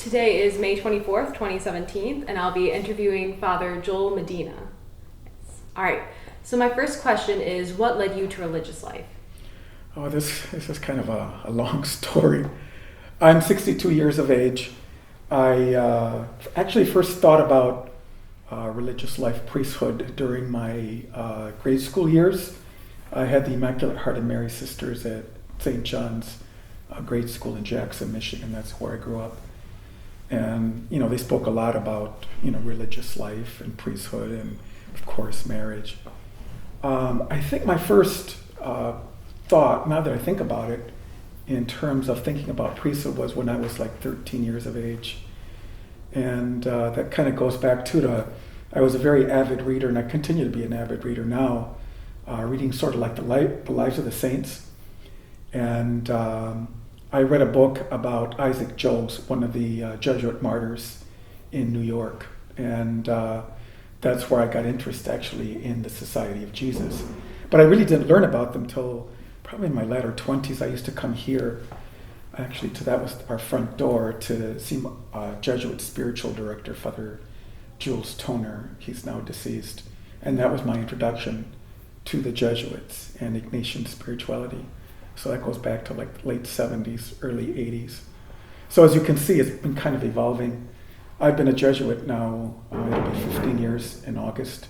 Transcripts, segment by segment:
Today is May 24th, 2017, and I'll be interviewing Father Joel Medina. All right, so my first question is, what led you to religious life? Oh, this is kind of a long story. I'm 62 years of age. I actually first thought about religious life priesthood during my grade school years. I had the Immaculate Heart of Mary Sisters at St. John's grade school in Jackson, Michigan. That's where I grew up. And, they spoke a lot about, religious life and priesthood and, of course, marriage. I think my first thought, now that I think about it, in terms of thinking about priesthood was when I was like 13 years of age. And that kind of goes back to I was a very avid reader, and I continue to be an avid reader now, reading sort of like the lives of the saints. And I read a book about Isaac Jogues, one of the Jesuit martyrs in New York. And that's where I got interest actually in the Society of Jesus. But I really didn't learn about them till probably in my latter 20s. I used to come here, actually, that was our front door, to see Jesuit spiritual director, Father Jules Toner. He's now deceased. And that was my introduction to the Jesuits and Ignatian spirituality. So that goes back to like late 70s, early 80s. So as you can see, it's been kind of evolving. I've been a Jesuit now, it'll be 15 years in August,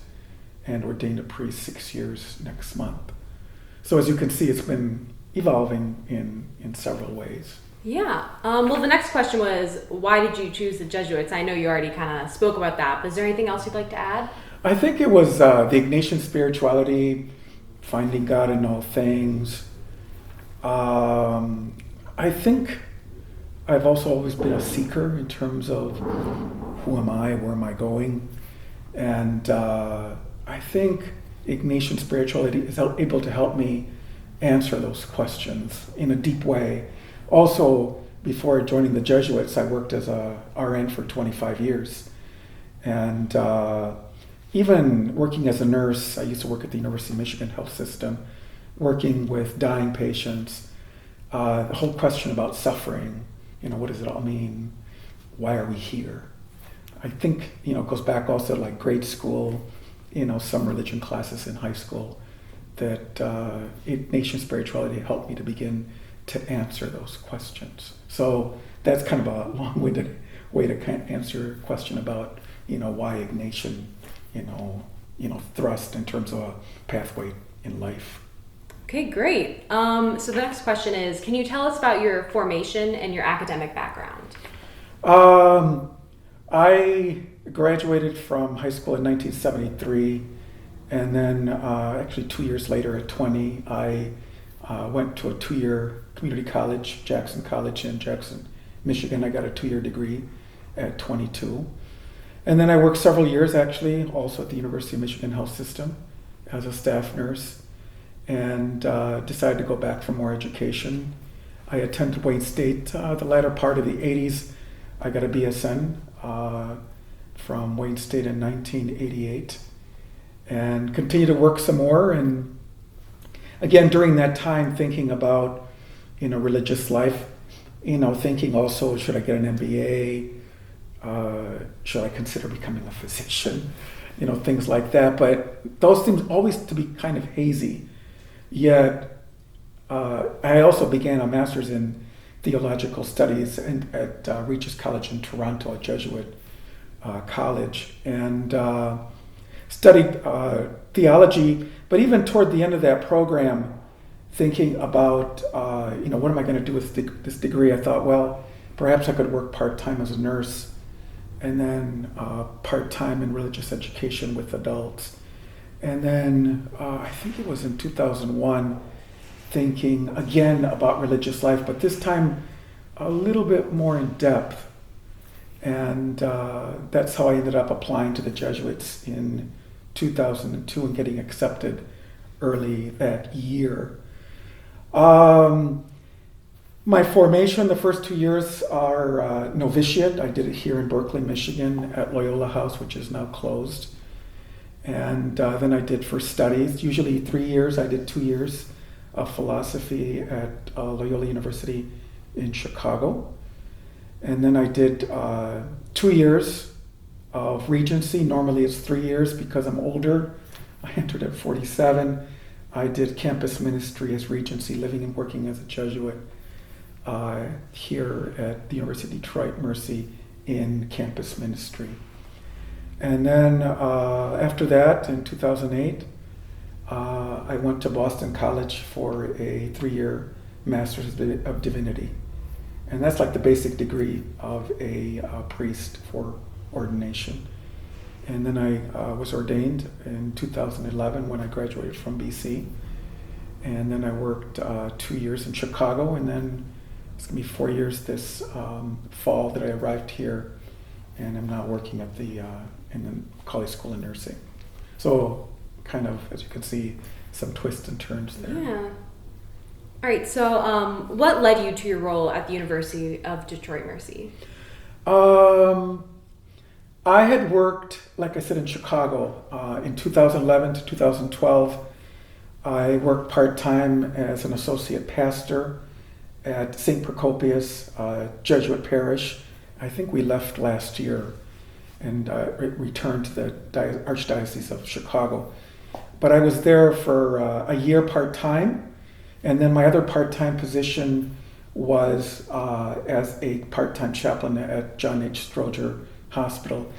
and ordained a priest 6 years next month. So as you can see, it's been evolving in several ways. Yeah. Well, the next question was, why did you choose the Jesuits? I know you already kind of spoke about that, but is there anything else you'd like to add? I think it was the Ignatian spirituality, finding God in all things. I think I've also always been a seeker in terms of who am I, where am I going? And I think Ignatian spirituality is able to help me answer those questions in a deep way. Also, before joining the Jesuits, I worked as a RN for 25 years. And even working as a nurse, I used to work at the University of Michigan Health System, working with dying patients, the whole question about suffering, what does it all mean? Why are we here? I think, it goes back also to like grade school, some religion classes in high school, that Ignatian spirituality helped me to begin to answer those questions. So that's kind of a long-winded way to kind of answer your question about, why Ignatian, thrust in terms of a pathway in life. Okay, great. So the next question is, can you tell us about your formation and your academic background? I graduated from high school in 1973, and then actually 2 years later at 20, I went to a 2-year community college, Jackson College in Jackson, Michigan. I got a 2-year degree at 22. And then I worked several years actually also at the University of Michigan Health System as a staff nurse, and decided to go back for more education. I attended Wayne State the latter part of the 80s. I got a BSN from Wayne State in 1988 and continued to work some more. And again, during that time, thinking about, religious life, thinking also, should I get an MBA? Should I consider becoming a physician? Things like that. But those things always to be kind of hazy. Yet, I also began a master's in theological studies at Regis College in Toronto, a Jesuit college, and studied theology. But even toward the end of that program, thinking about, what am I going to do with this degree? I thought, well, perhaps I could work part-time as a nurse, and then part-time in religious education with adults. And then I think it was in 2001, thinking again about religious life, but this time a little bit more in depth. And that's how I ended up applying to the Jesuits in 2002 and getting accepted early that year. My formation the first 2 years are novitiate. I did it here in Berkeley, Michigan at Loyola House, which is now closed. And then I did first studies, usually 3 years. I did 2 years of philosophy at Loyola University in Chicago. And then I did 2 years of Regency. Normally it's 3 years because I'm older. I entered at 47. I did campus ministry as Regency, living and working as a Jesuit here at the University of Detroit Mercy in campus ministry. And then after that, in 2008, I went to Boston College for a 3-year Master's of Divinity. And that's like the basic degree of a priest for ordination. And then I was ordained in 2011 when I graduated from BC. And then I worked 2 years in Chicago, and then it's going to be 4 years this fall that I arrived here, and I'm now working at in the College School of Nursing. So kind of, as you can see, some twists and turns there. Yeah. All right, so what led you to your role at the University of Detroit Mercy? I had worked, like I said, in Chicago. In 2011 to 2012, I worked part-time as an associate pastor at St. Procopius Jesuit parish. I think we left last year and returned to the Archdiocese of Chicago. But I was there for a year part-time, and then my other part-time position was as a part-time chaplain at John H. Stroger Hospital.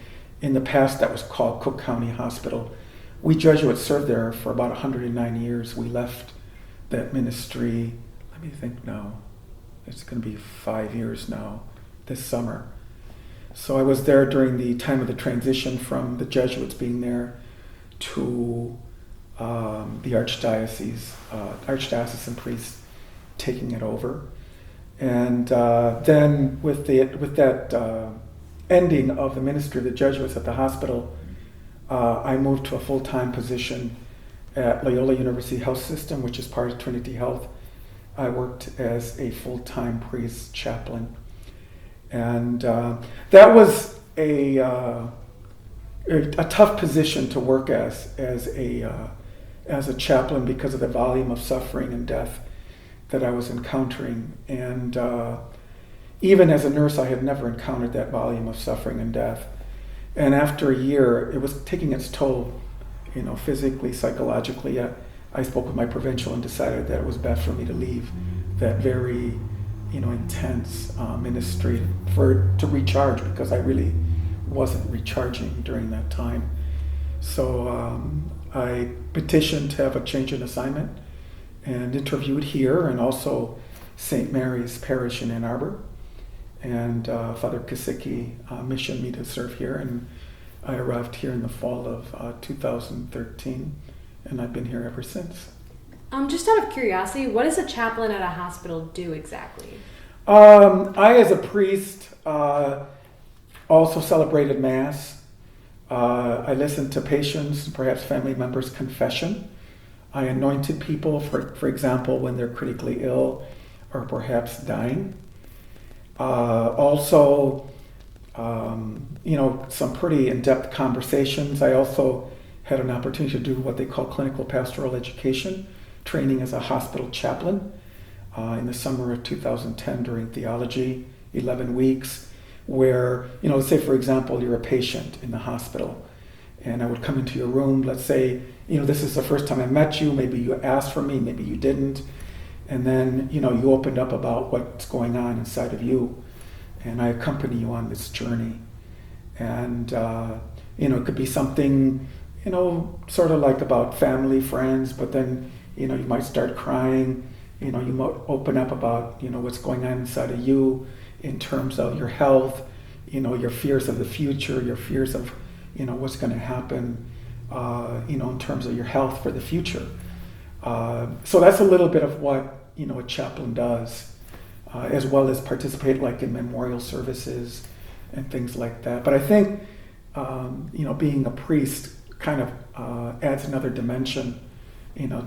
In the past, that was called Cook County Hospital. We Jesuits served there for about 109 years. We left that ministry, let me think now, it's going to be 5 years now, this summer. So I was there during the time of the transition from the Jesuits being there to the archdiocesan priests taking it over. And then with that ending of the ministry of the Jesuits at the hospital, I moved to a full-time position at Loyola University Health System, which is part of Trinity Health. I worked as a full-time priest chaplain. And that was a tough position to work as a chaplain because of the volume of suffering and death that I was encountering. And even as a nurse, I had never encountered that volume of suffering and death. And after a year, it was taking its toll, physically, psychologically. I spoke with my provincial and decided that it was best for me to leave that very, intense ministry to recharge, because I really wasn't recharging during that time. So I petitioned to have a change in assignment and interviewed here and also St. Mary's Parish in Ann Arbor. And Father Kasicki missioned me to serve here, and I arrived here in the fall of 2013, and I've been here ever since. Just out of curiosity, what does a chaplain at a hospital do exactly? I, as a priest, also celebrated Mass. I listened to patients and perhaps family members' confession. I anointed people, for example, when they're critically ill or perhaps dying. Also, some pretty in-depth conversations. I also had an opportunity to do what they call clinical pastoral education, training as a hospital chaplain in the summer of 2010 during theology, 11 weeks, where, let's say, for example, you're a patient in the hospital, and I would come into your room, let's say, this is the first time I met you, maybe you asked for me, maybe you didn't, and then, you opened up about what's going on inside of you, and I accompany you on this journey. And, it could be something, sort of like about family, friends, but then, you might start crying, you might open up about, what's going on inside of you in terms of your health, your fears of the future, your fears of, what's going to happen, in terms of your health for the future. So that's a little bit of what, a chaplain does, as well as participate like in memorial services and things like that. But I think, being a priest kind of adds another dimension,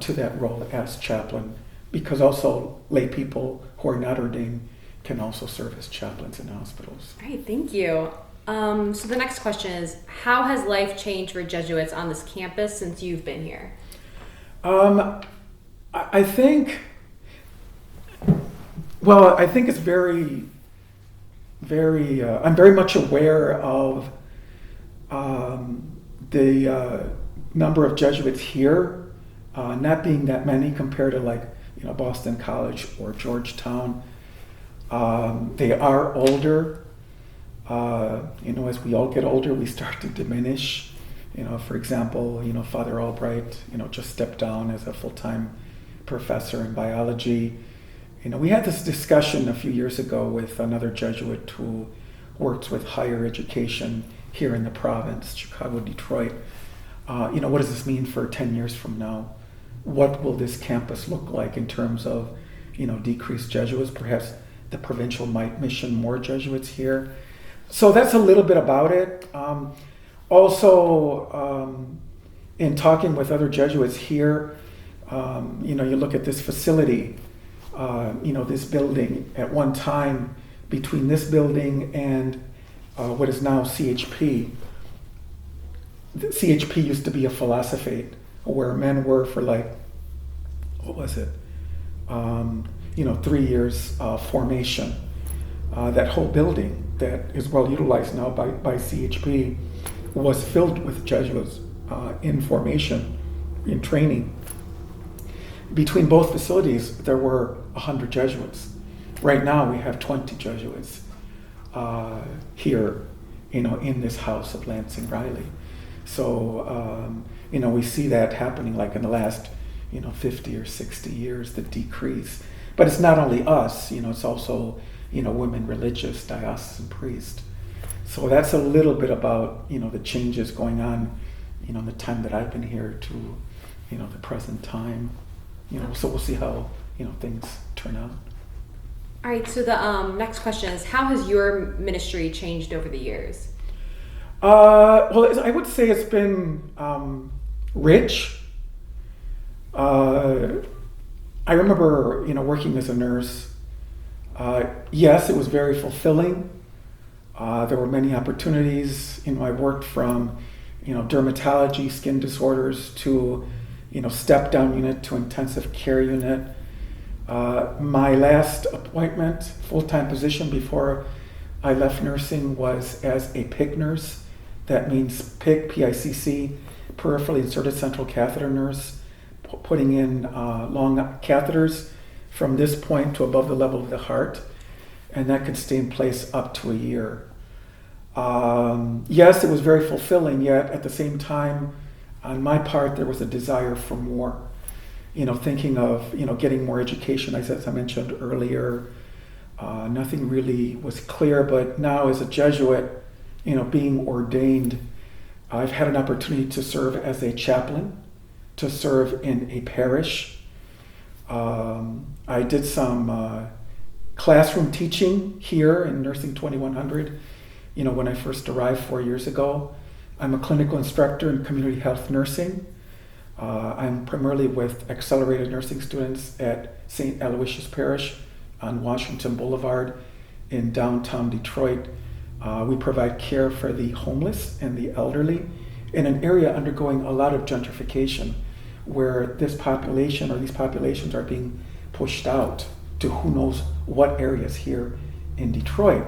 to that role as chaplain, because also lay people who are not ordained can also serve as chaplains in hospitals. All right, thank you. So the next question is, how has life changed for Jesuits on this campus since you've been here? I think it's very I'm very much aware of the number of Jesuits here, not being that many compared to Boston College or Georgetown. They are older. As we all get older, we start to diminish. For example, Father Albright, just stepped down as a full-time professor in biology. We had this discussion a few years ago with another Jesuit who works with higher education here in the province, Chicago, Detroit. What does this mean for 10 years from now? What will this campus look like in terms of, decreased Jesuits? Perhaps the provincial might mission more Jesuits here. So that's a little bit about it. In talking with other Jesuits here, you look at this facility, this building. At one time, between this building and what is now CHP, the CHP used to be a philosophy where men were for 3 years formation. That whole building that is well utilized now by CHP was filled with Jesuits in formation, in training. Between both facilities, there were 100 Jesuits. Right now, we have 20 Jesuits here, in this house of Lansing Riley. So, we see that happening in the last, 50 or 60 years, the decrease. But it's not only us, it's also, women religious, diocesan priest. So that's a little bit about, the changes going on, the time that I've been here to, the present time. So we'll see how, things turn out. All right, so the next question is, how has your ministry changed over the years? Well, I would say it's been rich. I remember, working as a nurse. Yes, it was very fulfilling. There were many opportunities. I worked from, dermatology, skin disorders, to, step-down unit, to intensive care unit. My last appointment, full-time position before I left nursing, was as a PICC nurse. That means PICC, P-I-C-C, peripherally inserted central catheter nurse, putting in long catheters from this point to above the level of the heart, and that could stay in place up to a year. Yes, it was very fulfilling, yet at the same time, on my part, there was a desire for more. Thinking of, getting more education, as I mentioned earlier. Nothing really was clear, but now as a Jesuit, being ordained, I've had an opportunity to serve as a chaplain, to serve in a parish. I did some classroom teaching here in Nursing 2100, when I first arrived 4 years ago. I'm a clinical instructor in community health nursing. I'm primarily with accelerated nursing students at St. Aloysius Parish on Washington Boulevard in downtown Detroit. We provide care for the homeless and the elderly in an area undergoing a lot of gentrification, where this population or these populations are being pushed out to who knows what areas here in Detroit.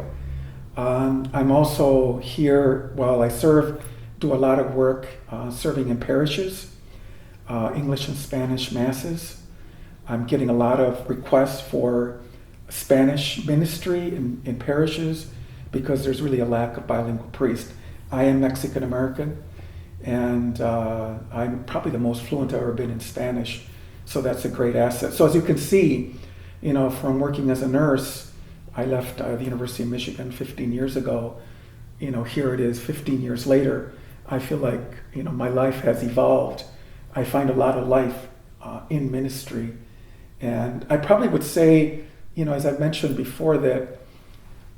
I'm also here while I serve, do a lot of work serving in parishes, English and Spanish masses. I'm getting a lot of requests for Spanish ministry in parishes because there's really a lack of bilingual priests. I am Mexican American, and I'm probably the most fluent I've ever been in Spanish, so that's a great asset. So as you can see, from working as a nurse, I left the University of Michigan 15 years ago. Here it is 15 years later. I feel like, my life has evolved. I find a lot of life in ministry. And I probably would say, as I've mentioned before, that,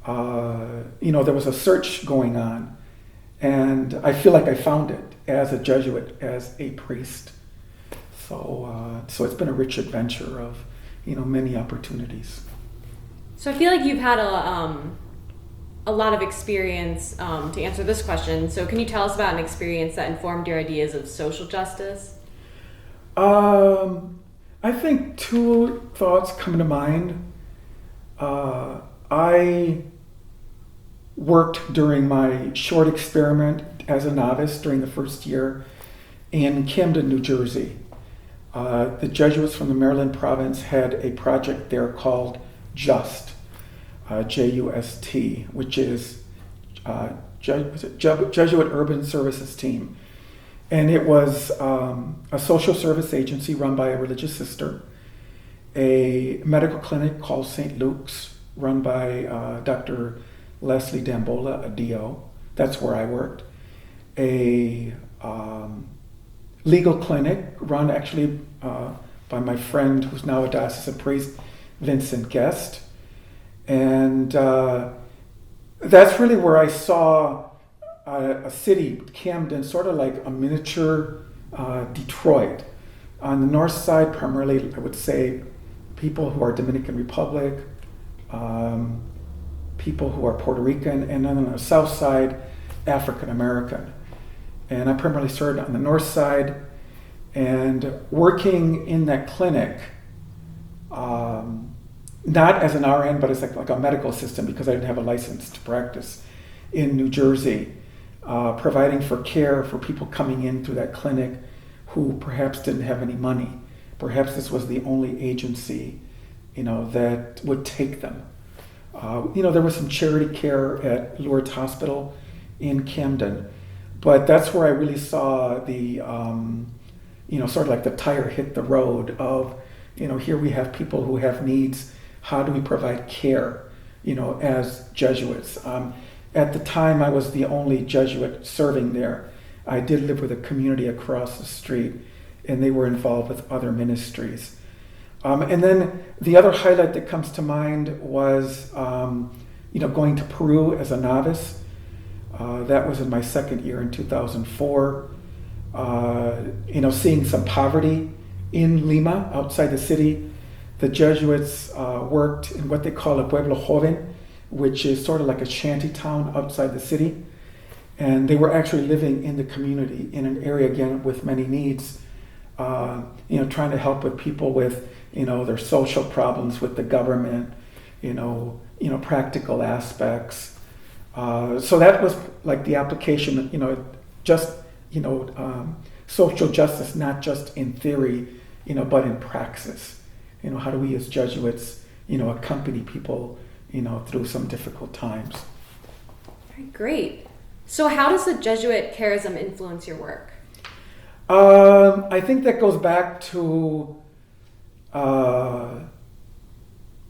there was a search going on. And I feel like I found it as a Jesuit, as a priest. So it's been a rich adventure of, many opportunities. So I feel like you've had a lot of experience to answer this question. So can you tell us about an experience that informed your ideas of social justice? I think two thoughts come to mind. I worked during my short experiment as a novice during the first year in Camden, New Jersey. The Jesuits from the Maryland province had a project there called JUST, J-U-S-T, which is Jesuit Urban Services Team. And it was a social service agency run by a religious sister, a medical clinic called St. Luke's, run by Dr. Leslie Dambola, a DO. That's where I worked. A legal clinic run actually by my friend who's now a diocesan priest, Vincent Guest. And that's really where I saw a city, Camden, sort of like a miniature Detroit. On the north side, primarily, I would say people who are Dominican Republic, people who are Puerto Rican, and then on the south side, African American. And I primarily served on the north side, and working in that clinic, not as an RN, but as like a medical assistant, because I didn't have a license to practice in New Jersey, providing for care for people coming in through that clinic who perhaps didn't have any money. Perhaps this was the only agency, that would take them. There was some charity care at Lourdes Hospital in Camden, but that's where I really saw the, sort of like the tire hit the road of, here we have people who have needs. How do we provide care, as Jesuits? At the time, I was the only Jesuit serving there. I did live with a community across the street, and they were involved with other ministries. And then the other highlight that comes to mind was, going to Peru as a novice. That was in my second year in 2004. Seeing some poverty in Lima, outside the city. The Jesuits worked in what they call a pueblo joven, which is sort of like a shanty town outside the city. And they were actually living in the community in an area, again, with many needs, trying to help with people with, their social problems with the government, practical aspects. So that was like the application, social justice, not just in theory, but in praxis. How do we as Jesuits, accompany people, through some difficult times. Great. So how does the Jesuit charism influence your work? I think that goes back to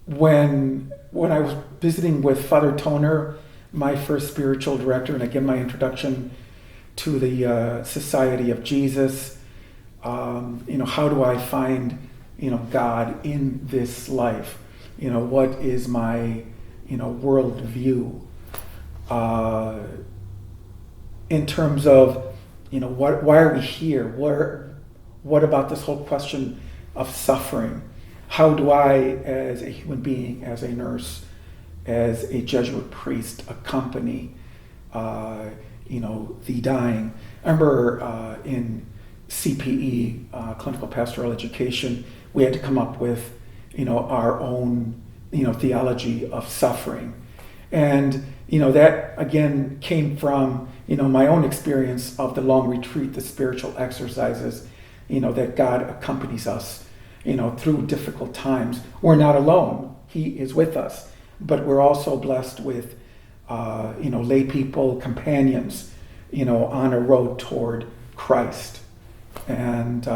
when I was visiting with Father Toner, my first spiritual director, and again my introduction to the Society of Jesus. How do I find God in this life? What is my world view? In terms of why are we here? What about this whole question of suffering? How do I, as a human being, as a nurse, as a Jesuit priest, accompany the dying? I remember in CPE, clinical pastoral education, we had to come up with our own theology of suffering, and that again came from my own experience of the long retreat, the spiritual exercises, that God accompanies us through difficult times. We're not alone. He is with us, but we're also blessed with lay people, companions, on a road toward Christ. And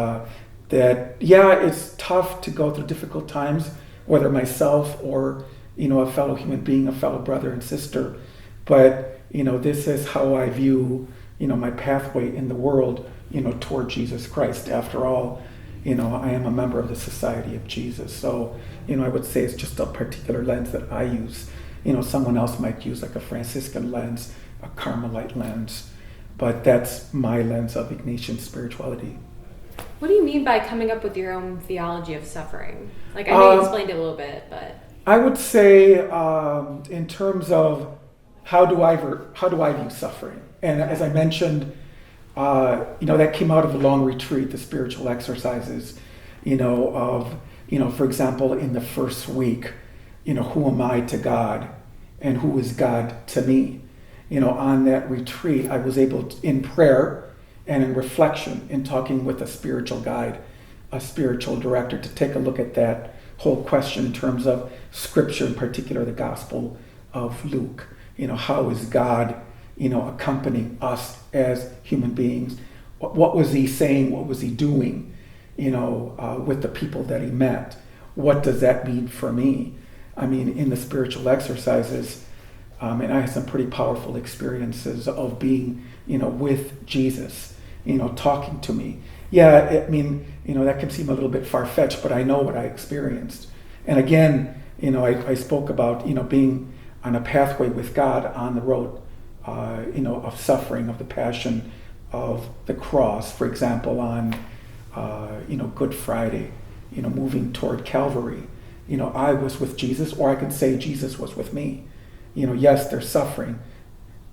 it's tough to go through difficult times, whether myself or a fellow human being, a fellow brother and sister. But this is how I view my pathway in the world, toward Jesus Christ. After all, I am a member of the Society of Jesus. So I would say it's just a particular lens that I use. Someone else might use like a Franciscan lens, a Carmelite lens, but that's my lens of Ignatian spirituality. What do you mean by coming up with your own theology of suffering? Like, I know you explained it a little bit, but I would say in terms of how do I view suffering, and as I mentioned, that came out of the long retreat, the spiritual exercises, for example, in the first week, who am I to God? and who is God to me. On that retreat, I was able to, in prayer and in reflection, in talking with a spiritual guide, a spiritual director, to take a look at that whole question in terms of Scripture, in particular the Gospel of Luke. How is God, accompanying us as human beings? What was he saying? What was he doing, with the people that he met? What does that mean for me? In the spiritual exercises, and I had some pretty powerful experiences of being, with Jesus, talking to me. Yeah, that can seem a little bit far-fetched, but I know what I experienced. And again, I spoke about, being on a pathway with God on the road, of suffering, of the passion, of the cross, for example, on, Good Friday, moving toward Calvary. I was with Jesus, or I could say Jesus was with me. Yes, there's suffering,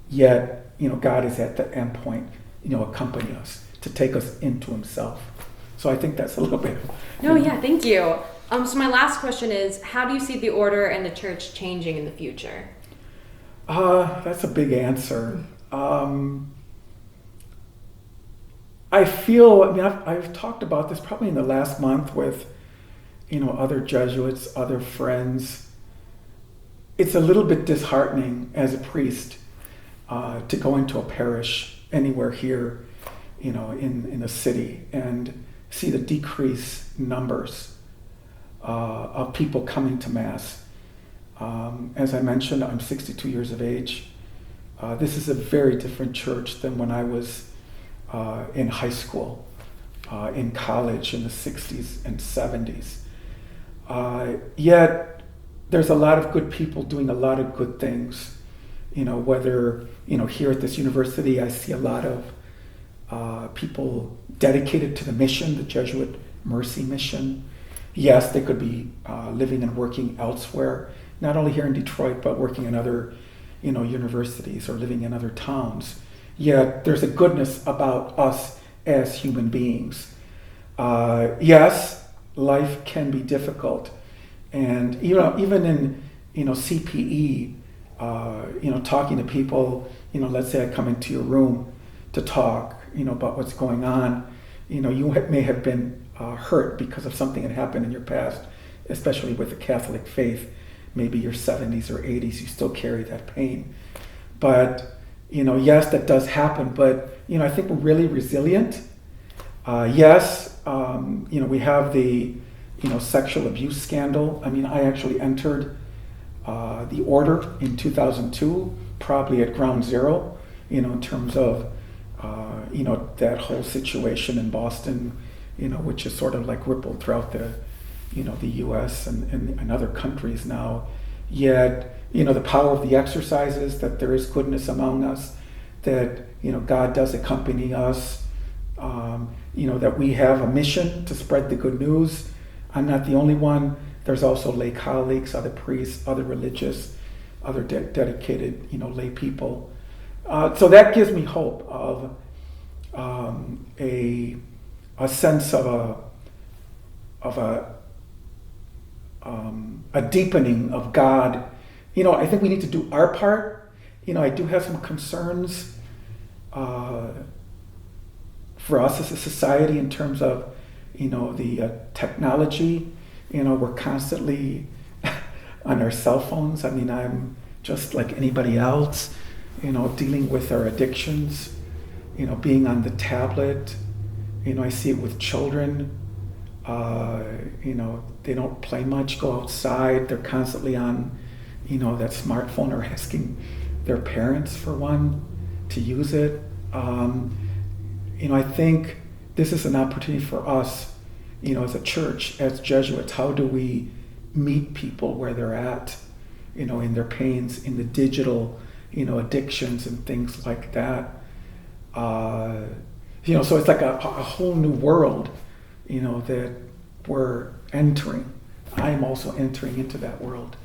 yet, God is at the end point, accompany us to take us into himself. So I think that's a little bit. No, yeah, thank you. So my last question is, how do you see the order and the church changing in the future? That's a big answer. I feel, I've talked about this probably in the last month with, other Jesuits, other friends. It's a little bit disheartening as a priest to go into a parish anywhere here, in the city, and see the decreased numbers of people coming to Mass. As I mentioned, I'm 62 years of age. This is a very different church than when I was in high school, in college in the 60s and 70s. Yet there's a lot of good people doing a lot of good things. Whether, here at this university, I see a lot of people dedicated to the mission, the Jesuit Mercy mission. Yes, they could be living and working elsewhere, not only here in Detroit, but working in other, universities or living in other towns. Yet there's a goodness about us as human beings. Yes, life can be difficult, and even in CPE, talking to people. Let's say I come into your room to talk, about what's going on. You may have been hurt because of something that happened in your past, especially with the Catholic faith. Maybe your 70s or 80s, you still carry that pain. But yes, that does happen. But I think we're really resilient. Yes, we have the sexual abuse scandal. I actually entered the order in 2002, probably at ground zero, in terms of that whole situation in Boston, which is sort of like rippled throughout the U.S. and other countries now. Yet, the power of the exercises, that there is goodness among us, that God does accompany us, that we have a mission to spread the good news. I'm not the only one. There's also lay colleagues, other priests, other religious, other dedicated, lay people. So that gives me hope of a sense of a deepening of God. I think we need to do our part. I do have some concerns for us as a society in terms of, the technology. We're constantly on our cell phones. I'm just like anybody else, dealing with our addictions, being on the tablet. I see it with children. They don't play much, go outside. They're constantly on, that smartphone, or asking their parents for one to use it. I think this is an opportunity for us, as a church, as Jesuits. How do we meet people where they're at, in their pains, in the digital, addictions and things like that. So it's like a whole new world, that we're entering. I am also entering into that world.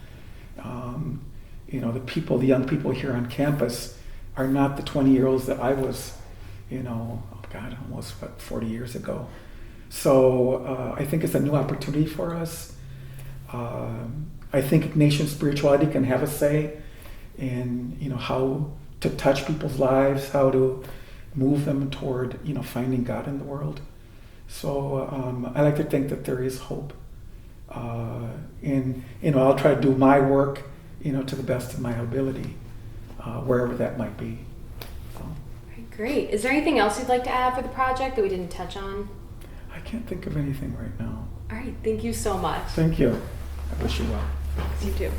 The young people here on campus are not the 20-year-olds that I was, almost 40 years ago. So I think it's a new opportunity for us. I think Ignatian spirituality can have a say, in how to touch people's lives, how to move them toward finding God in the world. So I like to think that there is hope, and I'll try to do my work to the best of my ability, wherever that might be. So, Right, great. Is there anything else you'd like to add for the project that we didn't touch on? I can't think of anything right now. All right, thank you so much. Thank you. I wish you well. You too.